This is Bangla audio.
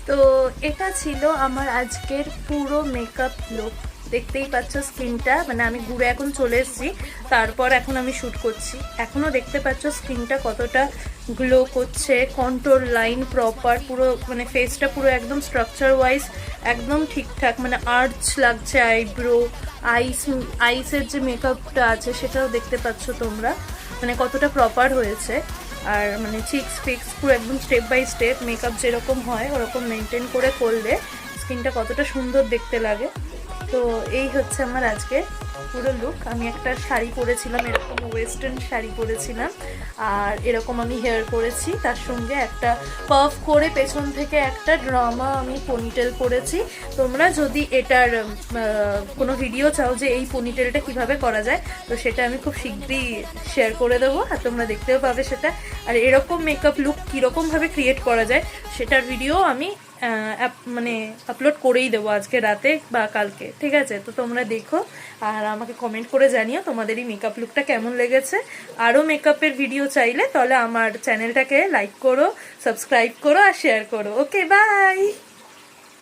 তো এটা ছিল আমার আজকের পুরো মেকআপ লুক। দেখতেই পাচ্ছ স্কিনটা, মানে আমি ঘুরে এখন চলে এসেছি, তারপর এখন আমি শ্যুট করছি। এখনও দেখতে পাচ্ছ স্কিনটা কতটা গ্লো করছে, কন্ট্রোল লাইন প্রপার, পুরো মানে ফেসটা পুরো একদম স্ট্রাকচার ওয়াইজ একদম ঠিকঠাক, মানে আর্চ লাগছে। আইব্রো, আইসের যে মেকআপটা আছে সেটাও দেখতে পাচ্ছ তোমরা, মানে কতটা প্রপার হয়েছে। আর মানে চিক্স ফিক্স পুরো একদম স্টেপ বাই স্টেপ মেকআপ যেরকম হয় ওরকম মেনটেন করে করলে স্কিনটা কতটা সুন্দর দেখতে লাগে। তো এই হচ্ছে আমার আজকে পুরো লুক। আমি একটা শাড়ি পরেছিলাম, এরকম ওয়েস্টার্ন শাড়ি পরেছিলাম, আর এরকম আমি হেয়ার করেছি, তার সঙ্গে একটা পাফ করে পেছন থেকে একটা ড্রামা আমি পনিটেল করেছি। তোমরা যদি এটার কোনো ভিডিও চাও যে এই পনিটেলটা কিভাবে করা যায়, তো সেটা আমি খুব শীঘ্রই শেয়ার করে দেবো, আর তোমরা দেখতেও পাবে সেটা। আর এরকম মেকআপ লুক কীরকমভাবে ক্রিয়েট করা যায় সেটার ভিডিও আমি মানে আপলোড করেই দেবো আজকে রাতে বা কালকে, ঠিক আছে? তো তোমরা দেখো আর আমাকে কমেন্ট করে জানিও তোমাদের এই মেকআপ লুকটা কেমন লেগেছে। আরও মেকআপের ভিডিও চাইলে তাহলে আমার চ্যানেলটাকে লাইক করো, সাবস্ক্রাইব করো আর শেয়ার করো। ওকে, বাই।